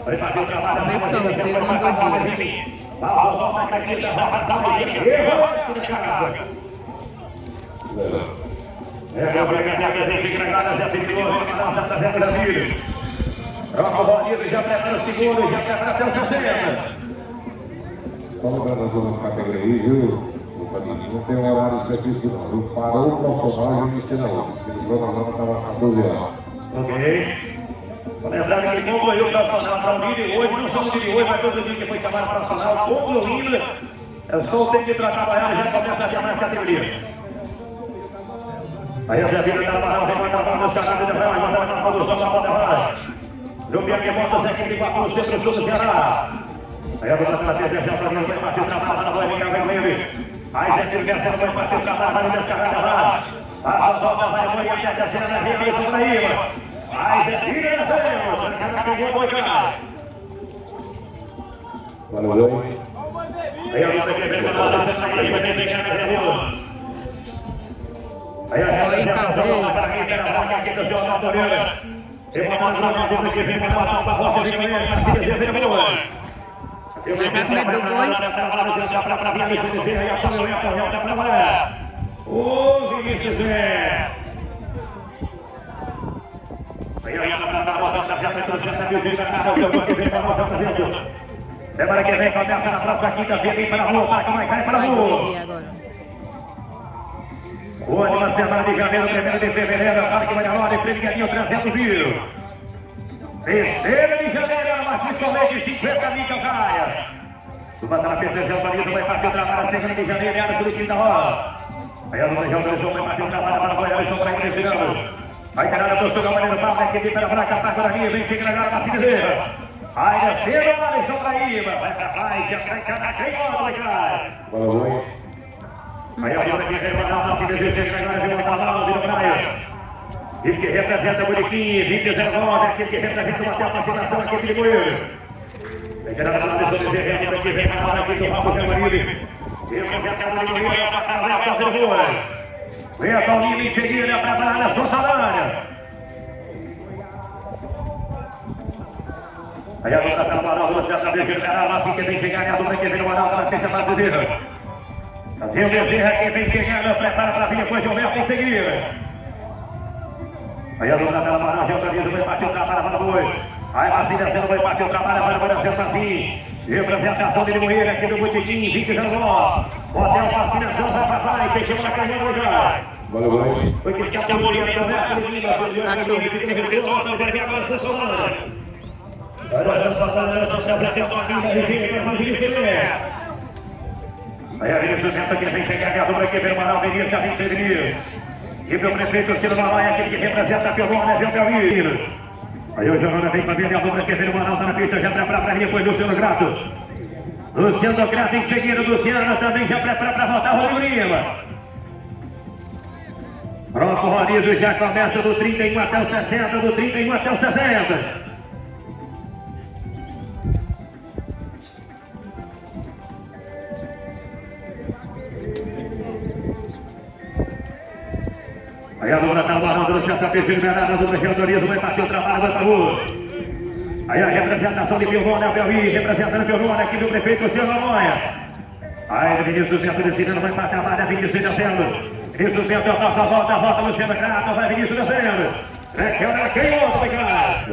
Começou o segundo dia. Já prepara o segundo, já prepara até o 60. Vamos dar na zona categoria aí, viu? Não tem um horário específico não. Ele parou o profissional e inicia na outra. Ele foi na zona, estava a 12 anos. Ok. Vou lembrar que ele concluiu o profissional para o líder hoje, não só o líder hoje, mas todo dia que foi chamado para o profissional, concluindo. Eu só tenho que trabalhar e já começa a chamar as categorias. Aí a Zé Vila da Barra, vem mandar para os caras de vai mandar para a produção da Bota Vai. Júlio que volta o Zé Quinto para o centro do Ceará. Aí a Dona Pela Pedro já falou, vai partir o trabalho, vai ligar, vai com ele. Aí Zé Quinto vai partir o trabalho, vai descarregar lá. A volta vai até a cena, vem aí, vamos aí, mano. Aí Zé Quinto já saiu, já pegou o cá. Valeu, Aí a Dona que vem para lá, vai ter que pegar a Revoz. Aí a Revoz já passou lá para mim, pega a vaca aqui do Jornal Moreira. Eu vou mandar uma dupla que vem para matar o Barroca, vem para ele, para se dizer, vem para o Já tá com medo do boi? Ô, Vinícius Zé! Semana que vem começa na próxima quinta-feira, vem para a rua, vai cair para a rua. Última semana de janeiro, 1º de fevereiro, Parque Marialona, Presidinho 300 mil. 3º de janeiro, mas principalmente 50 mil calcaias. O Batalha Percejão, Banito vai partir o trabalho, 2º de janeiro, era tudo quinta hora. Aí a Lula João do vai partir o trabalho para Goiás, estão para ele respirando. Vai cair na postura, o Maneiro Paulo, equipe pela fraca, para a Guarani, vem chegando agora para a Cideira. Aí descendo, o Alisson Paraíba, vai para trás, já sai cada quem volta, vai cá. valeu. Aí a Lula que vem mandar uma Cideira, chega agora, vem montar lá, vira praia. Ele que representa o Boniquim, 2009, aquele que representa uma capacitação aqui de Moeiro. Vem que nada mais sobre o terreno, que vem para aqui do Rafa Camariri. Eu vou ver a Moeiro, vai fazer o gol. Vem a Paulinha em seguida, para a área, sua salária. Aí a luta está no Amaral, você já sabe que o Amaral, assim que vem chegando, a luta que vem no Amaral, para a pista para o Bezerra. Fazendo o Bezerra, quem vem chegando, prepara para vir depois de um metro em seguida. Aí a dona dela para o camisa, vai partir o trabalho para o boi. Aí a Marcília vai partir o trabalho para o Marcília. Representação de Limoeiro aqui do Botiquim, 20 anos. Hotel Vacinação vai passar e fechamos na caminhada já. Valeu, Foi que se categoria da Roberto Lima, foi o nosso agregado assessorado. Agora nós passamos a nossa apresentação aqui da Ribeira, para o Vinícius. Aí a Vinícius senta que vem chegar a dupla aqui pelo Manaus, Vinícius, já vem ser Vinícius. E pelo prefeito Ciro Malai, aquele que representa a Piolona, Zé Belmiro. Aí o Jornal vem para ver a dupla que vem no Manaus, na pista, já prepara para depois Luciano Grato. Luciano Grato em seguida, Luciano também já prepara para voltar Rodrigo Lima. Próximo rodízio já começa do 31 até o 60, do 31 até o 60. Aí a dona está amarrando no chão, liberada do regionalismo, vai partir o trabalho, vai para a rua. Aí a representação de Piolona, Belmi, representando Piolona aqui do prefeito Luciano Noia. Aí o Vinícius Bento descendo, vai para a trabalho, Vinícius descendo. Vinícius Bento, a nossa volta Luciano Grato, vai Vinícius descendo. Requebra quem outro, vai cá.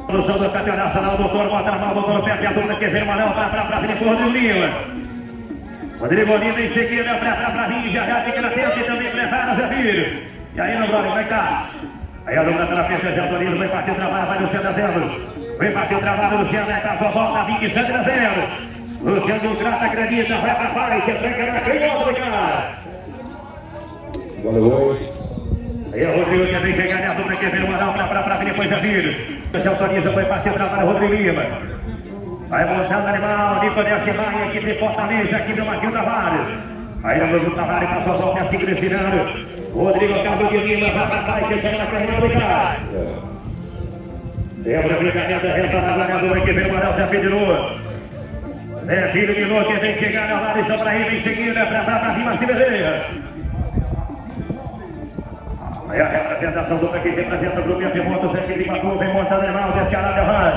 Produção do campeonato nacional, doutor, bota na mão, doutor, perde a dupla que vem, Manel, para vir Rodrigo Lima. Rodrigo Lima em seguida, para vir, já fica na frente e também prepara o Zé Filho. E aí, meu brother, vai cá. Aí a dupla pela frente, Zé Antônio, vai partir o trabalho, vai Luciano dezembro. Vem partir o trabalho, Luciano, vai para a sua volta, 27 de dezembro. Luciano Grato acredita, vai para a paz, que tranca na canhota, vai cá. valeu. Aí o Rodrigo também chega a dupla que vem no Manal, para vir depois Zé Filho. Zé Antônio vai partir o trabalho, Rodrigo Lima. Vai montando o animal, Nicolas Chimaia, aqui de Fortaleza, aqui do Marquinhos Trabalho. Aí o Lúcio Trabalho para a sua volta, assim respirando. Rodrigo Carlos de Lima, vai para trás, chega na carreira do cara. Lembra a brincadeira, resta na vagadora que vem o Manel, Zé Filho de novo. É filho de Lô que vem chegar na área, só para ir em seguida, para cima, se deseja. Aí a representação do que representa o grupo Afimonto, sempre de Batu, vem montando animal, desce a área, vai.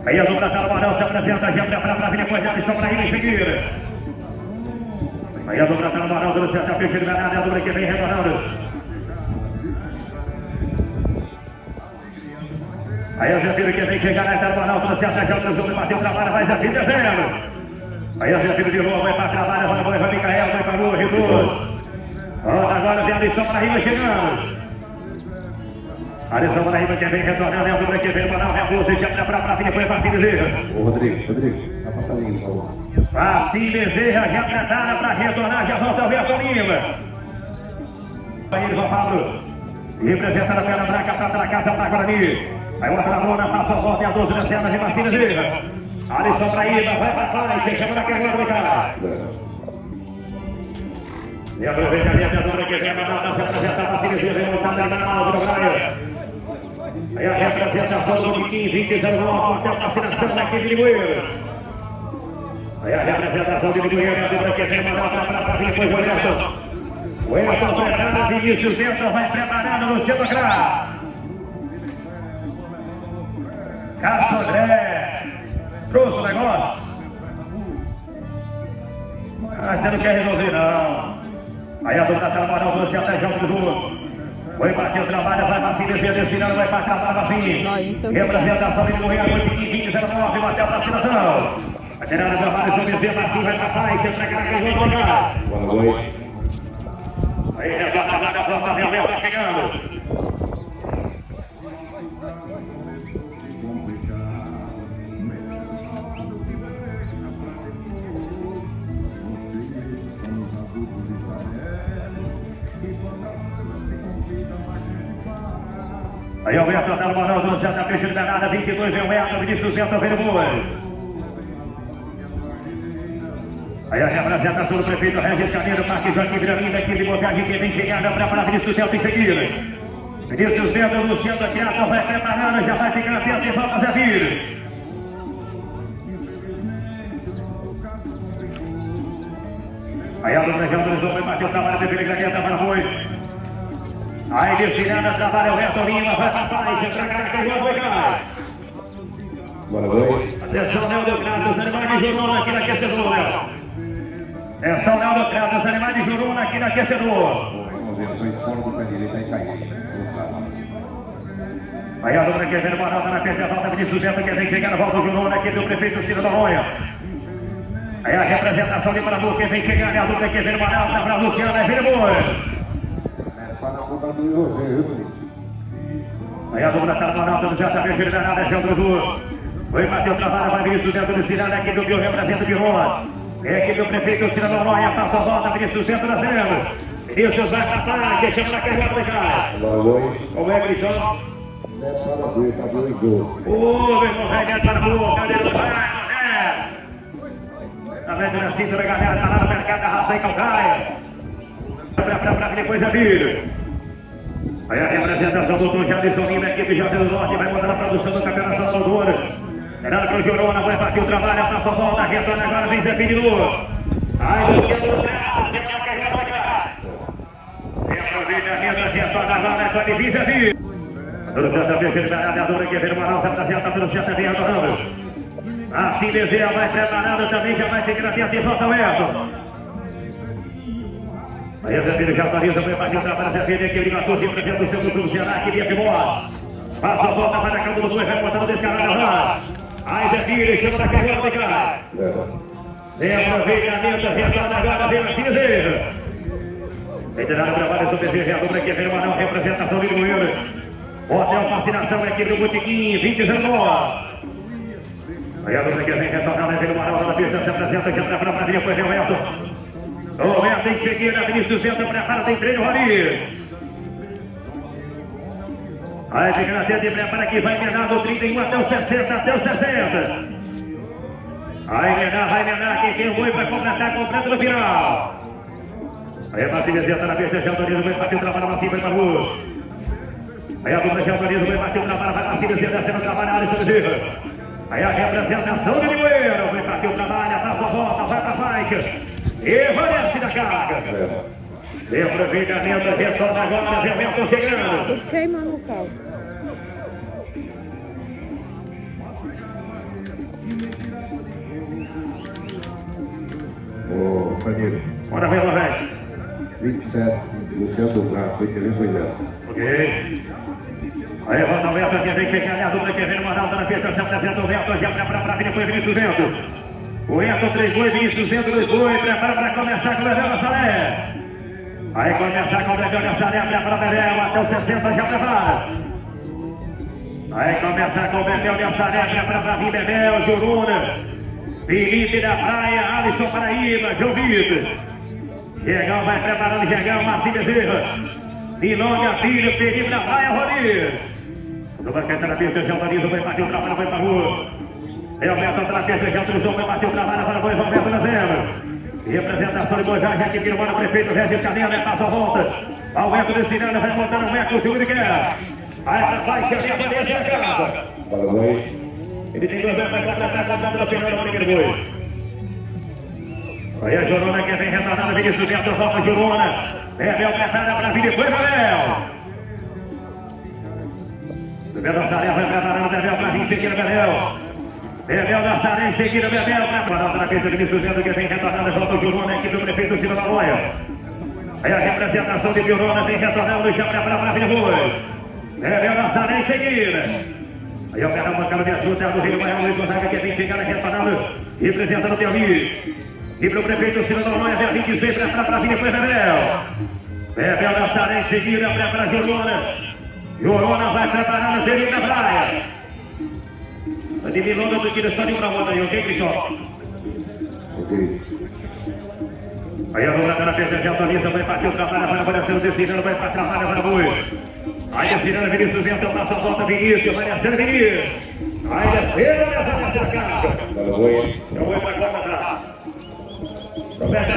Aí a dupla Salvarão se apresenta, já para vir depois da missão para ir em seguida. Aí a dupla Salvarão, do Santa Fe, chega na área, a dupla que vem retornando. Aí o Zefiro que vem chegar na etapa final, trouxe a Sérgio, o jogo bateu, trabalha, vai Zefiro descendo. Aí o Zefiro de novo, vai para trabalho, vai Micael, vai para o Rio. Agora vem a lição para Riva chegando. A lição para Riva que vem retornando, é o número que vem para o Rebouço, já para frente, foi para Bezerra. Ô Rodrigo, dá pra fazer isso, por favor. Bezerra já preparada para retornar, já volta o Verto Lima. Aí ele vai Pablo, representa a perna branca para a casa para Guarani. Aí o Atrabona passa a volta e a 12 da cena de Martins Bezerra. Alisson para Ida, vai para trás, deixa para cá agora, cara. E aproveita a dentadura que vem mandar se apresentar Martins Bezerra, montada na mão do Braia. Aí a representação do Biquim, 20-09, a vacinação daqui de Limoeiro. Aí a representação de Limoeiro, a dupla que vem mandar para vir, foi o Everton. O Everton preparado, Vinícius Ventra vai preparado no centro atrás. Castro André trouxe o negócio. Você não quer resolver, não. Aí a dupla trabalhou, trouxe até João do Sul. Foi bater o trabalho, vai para cima, desfinando, vai para cá, para fim. Representação de Moreira, 8-15-09, bateu para a vacinação. A tirada do trabalho, o Bezerra, Martins vai para trás, entra cá, que vem jogar. Boa noite. Aí já está na volta, Real está chegando. Aí o Beto está no Manuel do Santa Fe, de danada, 22, vem o Beto, Vinícius Ventra, vem o Boas. Aí a representação do prefeito Regis Caneiro, Parque Joaquim Viramina, aqui de Botagem, que vem chegando para Vinícius Ventra em seguida. Vinícius Ventra, Luciano Criato, vai preparando, já vai ficar atento e volta Zé Filho. Aí a dupla já autorizou, vai bater o trabalho, de Graneta para Boas. Aí desfilando, trabalha o Reto Lima, vai para trás, entra cá, que o vai cá. Boa noite. Atenção, Léo do Crato, os animais de Juruna aqui na aquecedor, Léo. Atenção, Léo do Crato, os animais de Juruna aqui na aquecedor. Vamos ver, sou fora do pé direito, aí caiu. Aí a dupla que vem no Manaus, na frente, a volta Vinícius Ventra, que vem chegando, volta o Juruna aqui do prefeito Ciro da Noia. Aí a representação de Brasil, que vem chegando, a dupla que vem no Manaus, na Brasil, Luciana, é Vila Boa. Aí a dupla está no Manaus, do Jota Verde, Liberada, João do Sul. Foi bater o trabalho, vai Vinícius Ventra do Ciranda, aqui do Rio, representa de Roma. É aqui do prefeito Ciro da Noia, passa a volta, Vinícius Ventra da Serena. Vinícius vai passar, deixa para cá, vai cá. Boa noite. Como é, Gritão? Neto para ver, tá 2-2. Ô, meu irmão, vai Neto para a boca, Neto, vai, tá vendo na cinta da galera, tá lá no mercado da raça e calcaia. Pra depois a vida. Aí a representação do Dr. Jadson Lima, equipe Jadson do Norte, vai mandar a produção do Campeonato Salvador. Renato pro Jorona, vai partir o trabalho, passa a volta, retorna agora, vem Zé de novo. Aí o Luciano do Crato, tem que carregar pra cá. E aproveitamento, retorna agora, com a divisa aqui. Do Santa Fe, liberada, a dona que vem no Manaus, apresenta pelo Santa Fe, retornando. Assim Bezerra vai preparando também, já vai ficar atento e volta o Everton. Aí o Zé Filho já autoriza, vai partir o trabalho, Zé Filho, equipe de Matheus, representa o seu grupo do Ceará, queria que boa. Passa a volta, vai na cama do dois, vai botando descarado na aí Zé Filho, chama da carreira, vai cá. Sem aproveitamento, retorna agora, vem Martins Bezerra. Veterano trabalho sobre Bezerra, a dupla que vem no Anão, representação de Limoeiro. Hotel Fascinação, equipe do Botequim, 20-19. Aí a dupla que vem retornando, vem no Manaus, na pista, se apresenta, já está para a Brasília, depois vem o Everton. O Everton tem que seguir, na Vinícius Ventra, prepara, tem treino, Rony. Aí fica na tenda e prepara que vai emendar do 31 até o 60, até o 60. Vai emendar, quem tem o boi vai completar, completa no final. Aí a Martins está na pista, já autoriza, vai bater o trabalho, Martins vai para a rua. Aí a dupla já autoriza, vai bater o trabalho, vai Martins descendo o trabalho, Alisson Bezerra. Aí a representação de Limoeiro. Vai partir o trabalho, dá sua volta, vai pra Faica. E Vanessa da carga. Deu aproveitamento, retorna agora, Velton chegando. Tudo queimando o carro. Ô, Fanilo, Bora ver, Lavete. 27, Luciano do Braço, foi querer foi dela. Ok. Aí, Ronaldo, que vem pegar a dupla, que vem no Ronaldo na pista, se apresenta o Vento, já pra frente, foi Vinícius Vento. O Vento 3 boi, Vinícius Vento 2 boi, prepara para começar com o Bebel Salé. Aí começar com o Bebel Salé, prepara o Bebel, até os 60 já prepara. Aí começar com o Bebel Salé, prepara para vir Bebel, Juruna, Felipe da Praia, Alisson Paraíba, João Vitor. Gergão vai preparando, Gergão, Marcinho Bezerra. Milonga, Filho, Felipe da Praia, Rodrigues. Do banquete na pista, João Danilo vai partir o trabalho, vai para a rua. Elberto na pista, João Truzão vai partir o trabalho, para o Bois Alberto na zero. Representação de Bojá, aqui que mora o prefeito Regis Canela, passa a volta. Aumento desse Cirano, vai montando um metro, o Júlio quer. Aí para baixo, que a Vanessa é a casa. Parabéns. Ele tem 2 metros para trás, contando a Fernanda Rodrigues Boi. Aí a Jorona que vem retornada, Vinícius Vento, volta Jorona. Bebel preparada para vir depois, Bebel. Bebel da Saré vai preparando, Bebel para vir, seguir Bebel. Bebel da Saré, em seguida, Bebel. Preparada na pista de Vinícius Vento, que vem retornada, volta o Jorona, aqui do prefeito Ciro da Loia. Aí a representação de Jorona vem retornando, já prepara para vir depois. Bebel da Saré, em seguida. Aí o cara bancado de ajuda do Rio Maior, Luiz Gonzaga, que vem chegando aqui retornando, representando o Piauí. E para o prefeito Ciro da Loia, dia 26, prepara para vir depois, Bebel. Bebel da Saré, em seguida, prepara Jorona. Jorona vai preparando, Zerinho da Praia. De Milonga do que só de uma volta aí, ok, Cristiano? Ok. Aí a Lula na pista de autoriza, vai partir o trabalho, vai aparecer o Destinando, vai para a trabalho, vai Boi. Aí Destinando, Vinícius Vento, passa a volta, Vinícius, vai descendo, Vinícius. Aí descendo, essa carga. Parabéns. Eu vou para a conta atrás. Roberto,